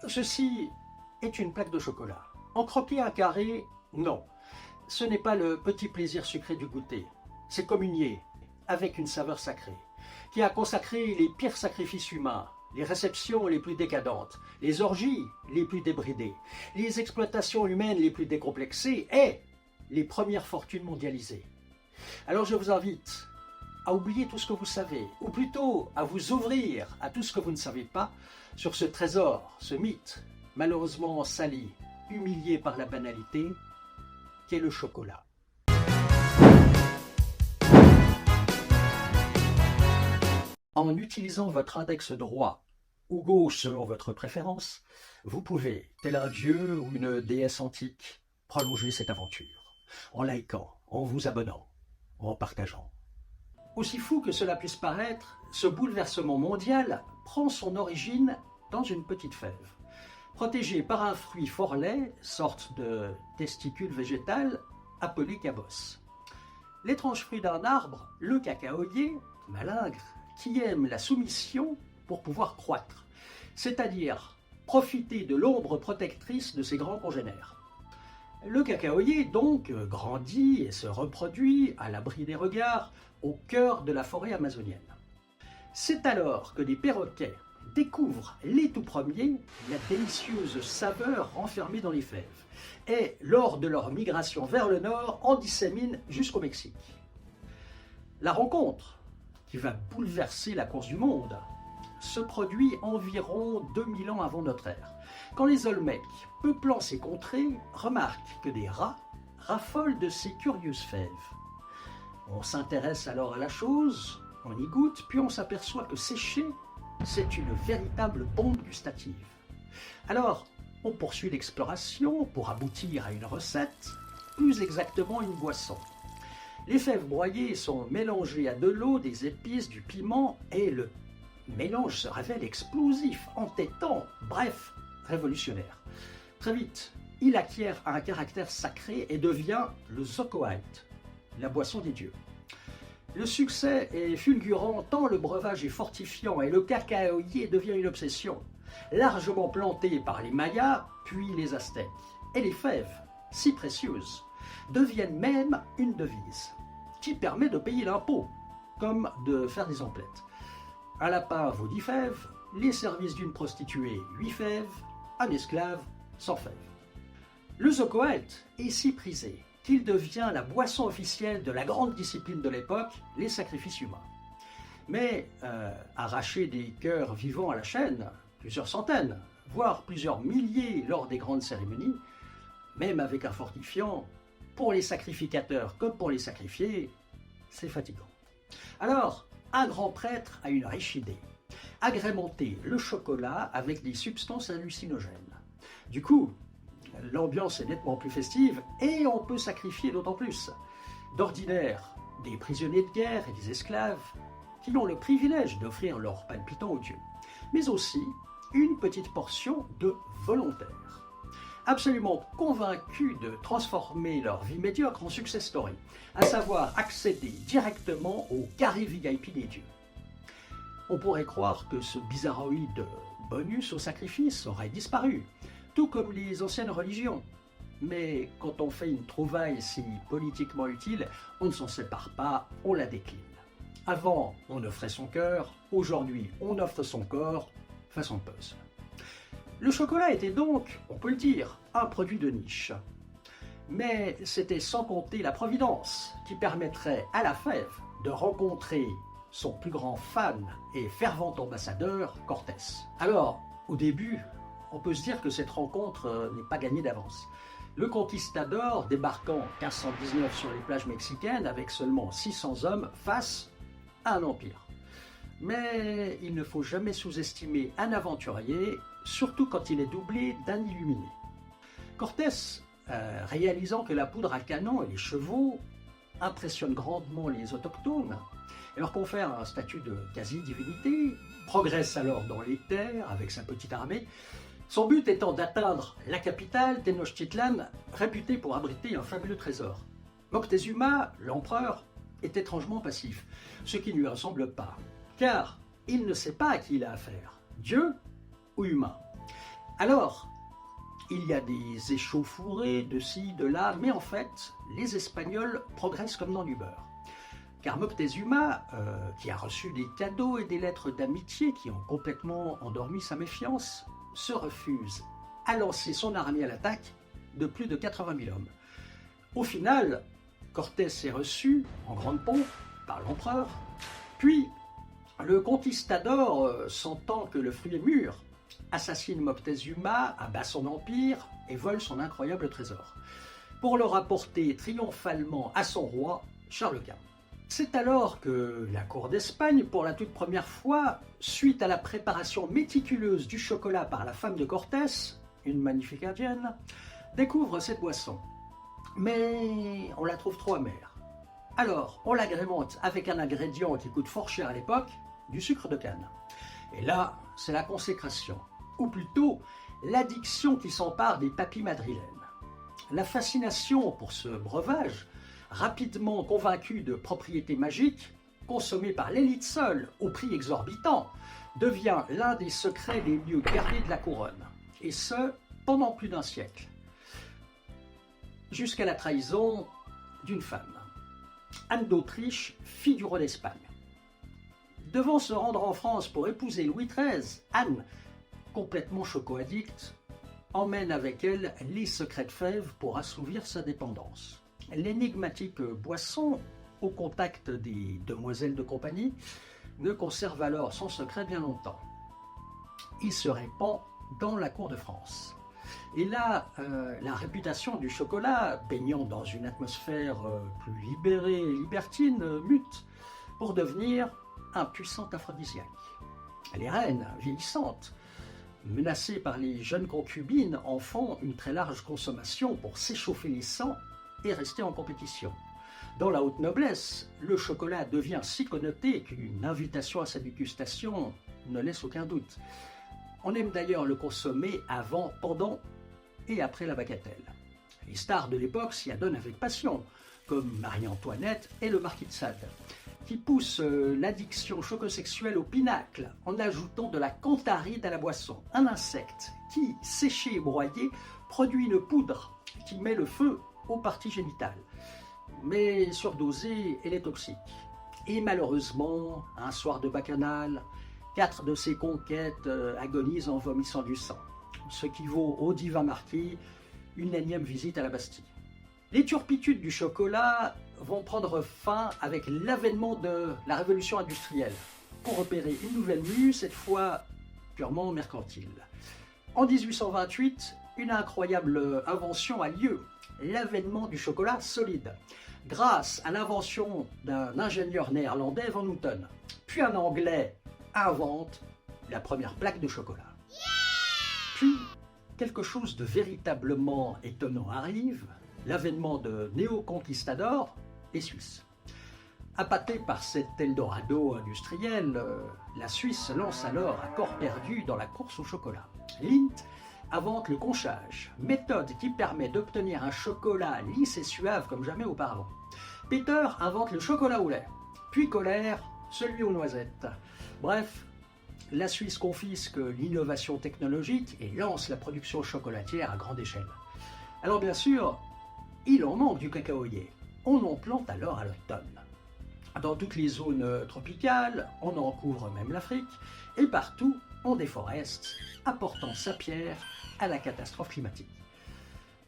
Ceci est une plaque de chocolat. En croquer un carré, non. Ce n'est pas le petit plaisir sucré du goûter. C'est communier avec une saveur sacrée, qui a consacré les pires sacrifices humains, les réceptions les plus décadentes, les orgies les plus débridées, les exploitations humaines les plus décomplexées et les premières fortunes mondialisées. Alors je vous invite à oublier tout ce que vous savez, ou plutôt à vous ouvrir à tout ce que vous ne savez pas sur ce trésor, ce mythe, malheureusement sali, humilié par la banalité, qu'est le chocolat. En utilisant votre index droit ou gauche selon votre préférence, vous pouvez, tel un dieu ou une déesse antique, prolonger cette aventure, en likant, en vous abonnant, en partageant. Aussi fou que cela puisse paraître, ce bouleversement mondial prend son origine dans une petite fève, protégée par un fruit fort laid, sorte de testicule végétal, appelé cabosse. L'étrange fruit d'un arbre, le cacaoyer, malingre, qui aime la soumission pour pouvoir croître, c'est-à-dire profiter de l'ombre protectrice de ses grands congénères. Le cacaoyer donc grandit et se reproduit à l'abri des regards au cœur de la forêt amazonienne. C'est alors que des perroquets découvrent les tout premiers la délicieuse saveur renfermée dans les fèves et, lors de leur migration vers le nord, en disséminent jusqu'au Mexique. La rencontre, qui va bouleverser la course du monde, se produit environ 2000 ans avant notre ère, quand les Olmecs, peuplant ces contrées, remarquent que des rats raffolent de ces curieuses fèves. On s'intéresse alors à la chose, on y goûte, puis on s'aperçoit que sécher, c'est une véritable bombe gustative. Alors, on poursuit l'exploration pour aboutir à une recette, plus exactement une boisson. Les fèves broyées sont mélangées à de l'eau, des épices, du piment, et le mélange se révèle explosif, entêtant, bref, révolutionnaire. Très vite, il acquiert un caractère sacré et devient le Zocoalt, la boisson des dieux. Le succès est fulgurant tant le breuvage est fortifiant et le cacaoyer devient une obsession, largement plantée par les Mayas puis les Aztèques. Et les fèves, si précieuses, deviennent même une devise qui permet de payer l'impôt, comme de faire des emplettes. Un lapin vaut 10 fèves, les services d'une prostituée 8 fèves, un esclave 100 fèves. Le Zocoalt est si prisé qu'il devient la boisson officielle de la grande discipline de l'époque, les sacrifices humains. Mais arracher des cœurs vivants à la chaîne, plusieurs centaines, voire plusieurs milliers lors des grandes cérémonies, même avec un fortifiant, pour les sacrificateurs comme pour les sacrifiés, c'est fatigant. Alors, un grand prêtre a une riche idée, agrémenter le chocolat avec des substances hallucinogènes. Du coup, l'ambiance est nettement plus festive et on peut sacrifier d'autant plus. D'ordinaire, des prisonniers de guerre et des esclaves qui ont le privilège d'offrir leur palpitant aux dieux, mais aussi une petite portion de volontaires, absolument convaincus de transformer leur vie médiocre en success story, à savoir accéder directement au carré VIP des dieux. On pourrait croire que ce bizarroïde bonus au sacrifice aurait disparu, tout comme les anciennes religions. Mais quand on fait une trouvaille si politiquement utile, on ne s'en sépare pas, on la décline. Avant, on offrait son cœur, aujourd'hui, on offre son corps, façon puzzle. Le chocolat était donc, on peut le dire, un produit de niche. Mais c'était sans compter la providence qui permettrait à la fève de rencontrer son plus grand fan et fervent ambassadeur, Cortés. Alors, au début, on peut se dire que cette rencontre n'est pas gagnée d'avance. Le conquistador, débarquant en 1519 sur les plages mexicaines avec seulement 600 hommes face à un empire. Mais il ne faut jamais sous-estimer un aventurier, surtout quand il est doublé d'un illuminé. Cortés, réalisant que la poudre à canon et les chevaux impressionnent grandement les autochtones et leur confère un statut de quasi-divinité, progresse alors dans les terres avec sa petite armée, son but étant d'atteindre la capitale, Tenochtitlan, réputée pour abriter un fabuleux trésor. Moctezuma, l'empereur, est étrangement passif, ce qui ne lui ressemble pas, car il ne sait pas à qui il a affaire, Dieu ou humain. Alors, il y a des échauffourées de ci, de là, mais en fait, les Espagnols progressent comme dans du beurre. Car Moctezuma, qui a reçu des cadeaux et des lettres d'amitié qui ont complètement endormi sa méfiance, se refuse à lancer son armée à l'attaque de plus de 80 000 hommes. Au final, Cortés est reçu en grande pompe par l'empereur, puis le conquistador, sentant que le fruit est mûr, assassine Moctezuma, abat son empire et vole son incroyable trésor, pour le rapporter triomphalement à son roi, Charles Quint. C'est alors que la cour d'Espagne, pour la toute première fois, suite à la préparation méticuleuse du chocolat par la femme de Cortés, une magnifique indienne, découvre cette boisson. Mais on la trouve trop amère. Alors, on l'agrémente avec un ingrédient qui coûte fort cher à l'époque, du sucre de canne. Et là, c'est la consécration, ou plutôt l'addiction qui s'empare des papilles madrilènes. La fascination pour ce breuvage, rapidement convaincu de propriétés magiques, consommé par l'élite seule au prix exorbitant, devient l'un des secrets les mieux gardés de la couronne, et ce, pendant plus d'un siècle. Jusqu'à la trahison d'une femme, Anne d'Autriche, fille du roi d'Espagne. Devant se rendre en France pour épouser Louis XIII, Anne, complètement choco-addicte, emmène avec elle les secrètes fèves pour assouvir sa dépendance. L'énigmatique boisson, au contact des demoiselles de compagnie, ne conserve alors son secret bien longtemps. Il se répand dans la cour de France. Et là, la réputation du chocolat, baignant dans une atmosphère plus libérée et libertine, mute pour devenir un puissant aphrodisiaque. Les reines, vieillissantes, menacées par les jeunes concubines, en font une très large consommation pour s'échauffer les sangs et rester en compétition. Dans la haute noblesse, le chocolat devient si connoté qu'une invitation à sa dégustation ne laisse aucun doute. On aime d'ailleurs le consommer avant, pendant et après la bagatelle. Les stars de l'époque s'y adonnent avec passion, comme Marie-Antoinette et le marquis de Sade, qui poussent l'addiction chocosexuelle au pinacle en ajoutant de la cantaride à la boisson, un insecte qui, séché et broyé, produit une poudre qui met le feu aux parties génitales. Mais surdosée, elle est toxique. Et malheureusement, un soir de bacchanal, 4 de ses conquêtes agonisent en vomissant du sang, ce qui vaut au divin marquis une énième visite à la Bastille. Les turpitudes du chocolat vont prendre fin avec l'avènement de la révolution industrielle, pour opérer une nouvelle mue, cette fois purement mercantile. En 1828, une incroyable invention a lieu, l'avènement du chocolat solide, grâce à l'invention d'un ingénieur néerlandais, Van Houten. Puis un Anglais invente la première plaque de chocolat. Puis, quelque chose de véritablement étonnant arrive, l'avènement de néo-conquistadors, les Suisses. Appâtés par cet Eldorado industriel, la Suisse se lance alors à corps perdu dans la course au chocolat. Lindt invente le conchage, méthode qui permet d'obtenir un chocolat lisse et suave comme jamais auparavant. Peter invente le chocolat au lait, puis Kohler, celui aux noisettes. Bref, la Suisse confisque l'innovation technologique et lance la production chocolatière à grande échelle. Alors bien sûr, il en manque du cacaoyer. On en plante alors à l'automne. Dans toutes les zones tropicales, on en couvre même l'Afrique, et partout, on déforeste, apportant sa pierre à la catastrophe climatique.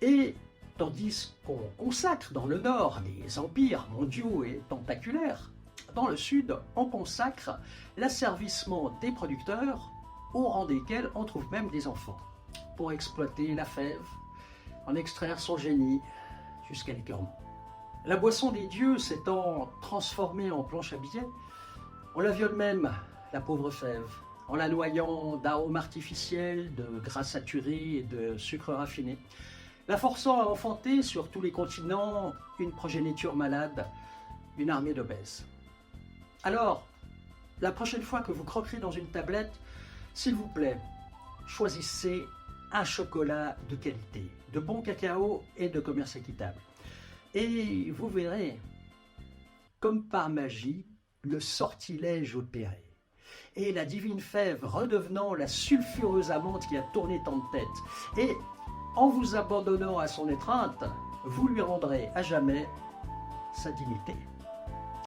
Et tandis qu'on consacre dans le nord des empires mondiaux et tentaculaires, dans le sud, on consacre l'asservissement des producteurs, au rang desquels on trouve même des enfants, pour exploiter la fève, en extraire son génie jusqu'à l'écœurement. La boisson des dieux s'étant transformée en planche à billets, on la viole même, la pauvre fève, en la noyant d'arômes artificiels, de gras saturés et de sucre raffiné, la forçant à enfanter sur tous les continents une progéniture malade, une armée d'obèses. Alors, la prochaine fois que vous croquerez dans une tablette, s'il vous plaît, choisissez un chocolat de qualité, de bon cacao et de commerce équitable. Et vous verrez, comme par magie, le sortilège opéré. et la divine fève redevenant la sulfureuse amante qui a tourné tant de têtes. Et en vous abandonnant à son étreinte, vous lui rendrez à jamais sa dignité.